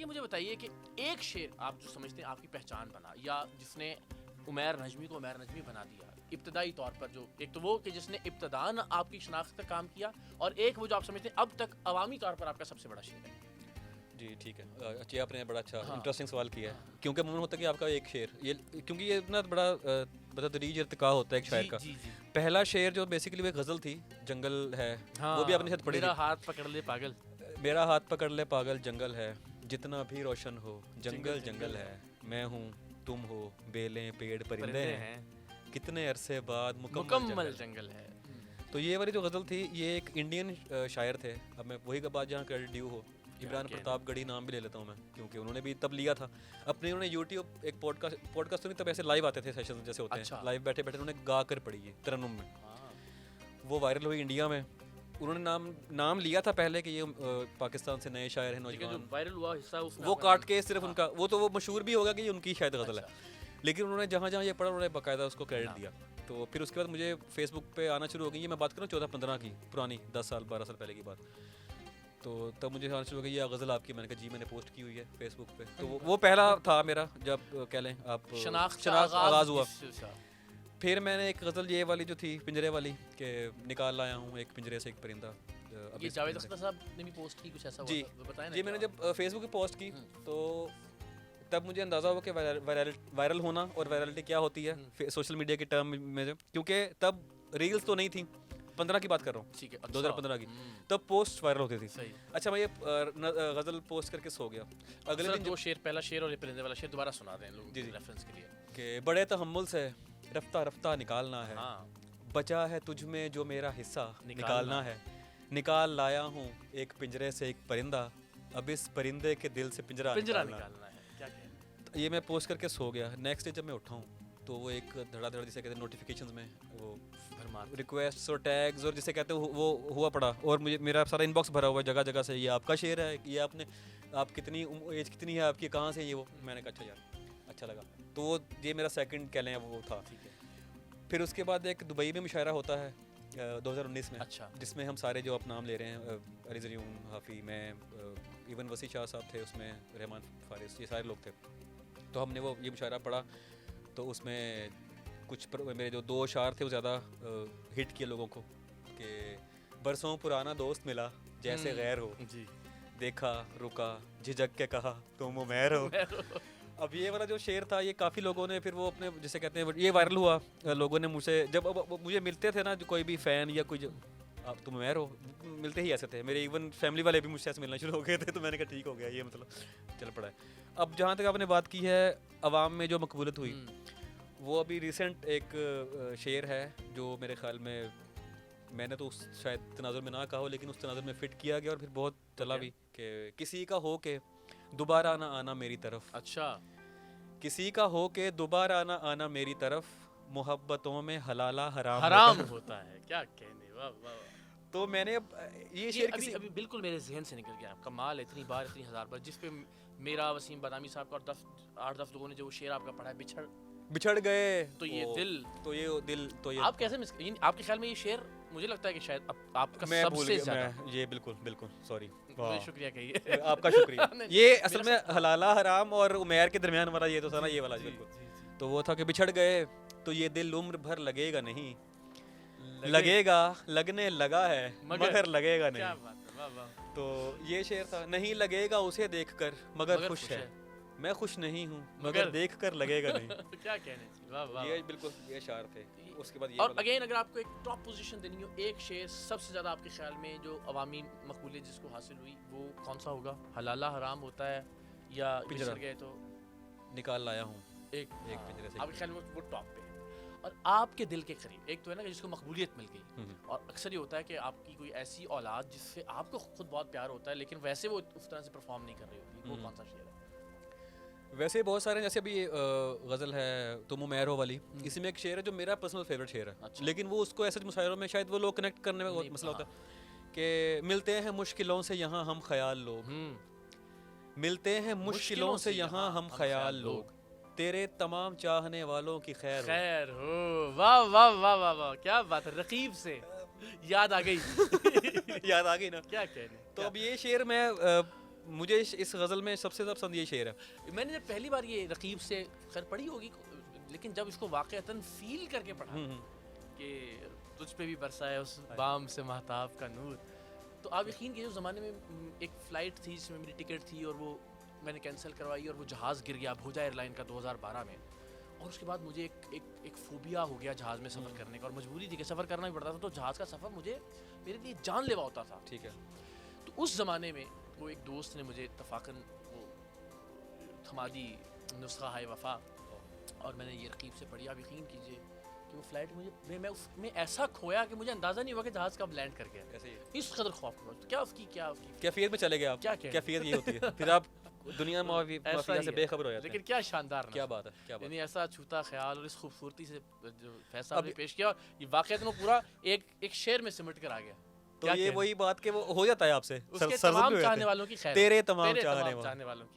ये मुझे बताइए कि एक शेर आप जो समझते हैं आपकी पहचान बना, या जिसने उमैर नजमी को उमैर नजमी बना दिया इब्तदाई तौर पर, जो एक तो वो कि जिसने इब्तदान आपकी शनाख्त का काम किया, और एक वो जो आप समझते हैं अब तक अवामी तौर पर आपका सबसे बड़ा शेर है। जी ठीक है, अच्छी आपने बड़ा अच्छा हाँ। इंटरेस्टिंग सवाल किया है, क्योंकि मुमकिन होता है कि आपका एक शेर ये, क्योंकि ये इतना बड़ा बतदरीज इर्तिका होता है एक शायर का। जी जी। पहला शेर जो बेसिकली वो गज़ल थी, जंगल है, हाँ, वो भी आपने शायद पढ़ी मेरा थी। हाथ पकड़ ले पागल, मेरा हाथ पकड़ ले पागल जंगल है, जितना भी रोशन हो जंगल जंगल है, मैं हूँ तुम हो, बेलें पेड़ परिंदे हैं, कितने अरसे बाद मुकम्मल जंगल है। तो ये वाली जो गज़ल थी, ये एक इंडियन शायर थे। अब मैं वही का बात जहाँ क्रेडिट ड्यू हो, इमरान प्रतापगढ़ी नाम भी ले लेता हूँ मैं, क्योंकि उन्होंने भी तब लिया था अपने, उन्होंने यूट्यूब एक पॉडकास्ट तो नहीं, तब ऐसे लाइव आते थे सेशन जैसे होते हैं, लाइव बैठे बैठे उन्होंने गा कर पढ़ी है तरन्नुम में, वो वायरल हुई इंडिया में। उन्होंने नाम लिया था पहले कि ये पाकिस्तान से नए शायर हैं, नौजवान। वायरल हुआ हिस्सा वो काट के सिर्फ उनका वो मशहूर भी होगा कि ये उनकी शायद गज़ल है, लेकिन उन्होंने जहाँ जहाँ ये पढ़ा उन्होंने बाकायदा उसको क्रेडिट दिया। तो फिर उसके बाद मुझे फेसबुक पे आना शुरू हो गई, ये मैं बात करूँ 14-15 की पुरानी, 10 साल 12 साल पहले की बात। तो तब मुझे आना शुरू हो गई ये गज़ल आपकी, मैंने कहा जी मैंने पोस्ट की हुई है फेसबुक पे। तो वो पहला था मेरा, जब कह लें आप शनाख्त आगाज़ हुआ। फिर मैंने एक गज़ल ये वाली जो थी पिंजरे वाली, कि निकाल लाया हूँ एक पिंजरे से एक परिंदा, ये जावेद अख्तर साहब ने भी पोस्ट की, कुछ ऐसा जी बताएं ना। जी मैंने जब फेसबुक पे पोस्ट की तो तब मुझे अंदाज़ा हुआ कि वायरल होना और वायरलिटी क्या होती है सोशल मीडिया के टर्म में, क्योंकि तब रील्स तो नहीं थी, 15 की बात कर रहा हूँ, ठीक है 2015 की, तब पोस्ट वायरल होती थी। अच्छा मैं ये गज़ल पोस्ट करके सो गया, अगले दिन जो शेर, पहला शेर और ये परिंदे वाला शेर दोबारा सुना दें लोग रेफरेंस के लिए, कि बड़े तहम्मुल से रफ्ता रफ्ता निकालना है, बचा है तुझ में जो मेरा हिस्सा निकालना है, निकाल लाया हूँ एक पिंजरे से एक परिंदा, अब इस परिंदे के दिल से पिंजरा निकालना है। क्या कहना, ये मैं पोस्ट करके सो गया। नेक्स्ट डे जब मैं उठा हूँ तो वो एक धड़ाधड़ जिसे कहते हैं नोटिफिकेशंस में वो रिक्वेस्ट और टैग्स और जिसे कहते हैं वो हुआ पड़ा, और मुझे मेरा सारा इनबॉक्स भरा हुआ है जगह जगह से, ये आपका शेर है, ये आपने, आप कितनी एज कितनी है आपकी, कहाँ से ये वो। मैंने कहा अच्छा यार अच्छा लगा, तो वो ये मेरा सेकंड कह लें वो था। फिर उसके बाद एक दुबई में मुशायरा होता है 2019 में, अच्छा, जिसमें हम सारे जो आप नाम ले रहे हैं, अरिज़रियूम, हाफ़ी, मैं, इवन वसी शाह साहब थे उसमें, रहमान फारिस, ये सारे लोग थे। तो हमने वो ये मुशायरा पढ़ा, तो उसमें कुछ मेरे जो 2 अशार थे वो ज़्यादा हिट किए लोगों को, कि बरसों पुराना दोस्त मिला जैसे गैर हो जी, देखा रुका झिझक के कहा तुम उमैर हो। अब ये वाला जो शेर था ये काफ़ी लोगों ने फिर वो अपने जिसे कहते हैं ये वायरल हुआ, लोगों ने मुझसे जब मुझे मिलते थे ना, जो कोई भी फ़ैन या कोई आप तुम उमैर हो, मिलते ही ऐसे थे मेरे, इवन फैमिली वाले भी मुझसे ऐसे मिलना शुरू हो गए थे। तो मैंने कहा ठीक हो गया, ये मतलब चल पड़ा है। अब जहाँ तक आपने बात की है अवाम में जो मकबूलियत हुई, वो अभी रिसेंट एक शेर है जो मेरे ख्याल में मैंने तो उस शायद तनाजुर में ना कहा हो, लेकिन उस तनाजुर में फिट किया गया और फिर बहुत चला भी, कि किसी का हो के दोबारा ना आना मेरी तरफ, अच्छा, किसी का हो के दोबारा ना आना मेरी तरफ, मोहब्बतों में हलाला हराम होता है। क्या कहने, वाह वाह। तो मैंने ये शेर अभी बिल्कुल मेरे जहन से निकल गया, कमाल, इतनी बार इतनी हजार बार, जिस पे मेरा वसीम बादामी साहब का और 8-10 लोगों ने जो शेर आपका पढ़ा है, बिछड़ गए तो ये दिल तो ये आप कैसे आपके ख्याल में ये शेर, मुझे लगता है कि शायद आपका सबसे ज्यादा, ये बिल्कुल सॉरी, शुक्रिया कहिए आपका शुक्रिया। ये असल में हलाला हराम और उमैर के दरमियान वाला ये तो था ना, ये वाला बिल्कुल, तो वो था कि बिछड़ गए तो ये दिल उम्र भर लगेगा नहीं, लगेगा लगने लगा है मगर लगेगा नहीं। तो ये शेर था, नहीं लगेगा उसे देखकर मगर खुश है, मैं खुश नहीं हूँ मगर देखकर लगेगा नहीं। क्या कहने, वाह वाह, ये बिल्कुल ये शायर थे। उसके बाद ये और अगेन अगर आपको एक टॉप पोजीशन देनी हो, एक शेर सबसे ज्यादा आपके ख्याल में जो अवामी मकबूलियत जिसको हासिल हुई, वो कौन सा होगा? हलाला हराम होता है या बिछड़ गए तो निकाल लाया हूँ एक पिंजरे से, आपके ख्याल में वो टॉप पे और आपके दिल के करीब? एक तो है ना जिसको मकबूलियत मिल गई, और अक्सर ये होता है कि आपकी कोई ऐसी औलाद जिससे आपको खुद बहुत प्यार होता है लेकिन वैसे वो उस तरह से परफॉर्म नहीं कर रही होती, वो कौन सा शेर है? वैसे बहुत सारे, जैसे अभी गज़ल है तुम उमैर हो वाली, इसी में एक शेर है जो मेरा पर्सनल फेवरेट शेर है। अच्छा। लेकिन वो उसको ऐसे मुशायरों में शायद वो लोग कनेक्ट करने में बहुत मसला होता है, कि मिलते हैं मुश्किलों से यहाँ हम ख्याल लोग, मिलते हैं मुश्किलों से यहाँ हम ख्याल लोग, तेरे तमाम चाहने वालों की खैर हो। वाह वाह वाह वाह वाह, क्या बात है, रकीब से याद आ गई। याद आ गई ना, क्या कहने। तो अब ये शेर मैं मुझे इस गज़ल में सबसे ज़्यादा पसंद ये शेर है। मैंने जब पहली बार ये रकीब से खैर पढ़ी होगी, लेकिन जब इसको वाक़अतन फील करके पढ़ा कि तुझ पे भी बरसा है उस बाम से महताब का नूर, तो आप यकीन कीजिए उस ज़माने में एक फ़्लाइट थी जिसमें मेरी टिकट थी और वो मैंने कैंसिल करवाई और वो जहाज़ गिर गया भोजा एयरलाइन का 2012 में। और उसके बाद मुझे एक फ़ोबिया हो गया जहाज़ में सफ़र करने का, और मजबूरी थी कि सफ़र करना भी पड़ता था, तो जहाज़ का सफ़र मुझे मेरे लिए जानलेवा होता था। ठीक है। तो उस ज़माने में वो एक दोस्त ने मुझे इत्तफ़ाक़न वो थमा दी नुस्ख़ा हाय वफ़ा, और मैंने ये रकीब से पढ़ी। आप यकीन कीजिए कि वो फ़्लाइट मुझे मैं उसमें ऐसा खोया कि मुझे अंदाज़ा नहीं हुआ कि जहाज़ कब लैंड कर गया। कैसे इस कदर खौफ हुआ। तो क्या उसकी कैफियत में चले गए आप? क्या कैफियत ये होती है। फिर आप दुनिया माफिया से बेखबर हो जाते हैं। लेकिन क्या शानदार, क्या बात है, क्या बात यानी ऐसा छूता ख्याल और इस खूबसूरती से जो फैसला आपने पेश किया, ये वाक़ई में पूरा एक शेर में सिमट कर आ गया। तो ये वही बात कि वो हो जाता है आपसे उसके तमाम चाहने वालों की खैर, तेरे तमाम चाहने वालों की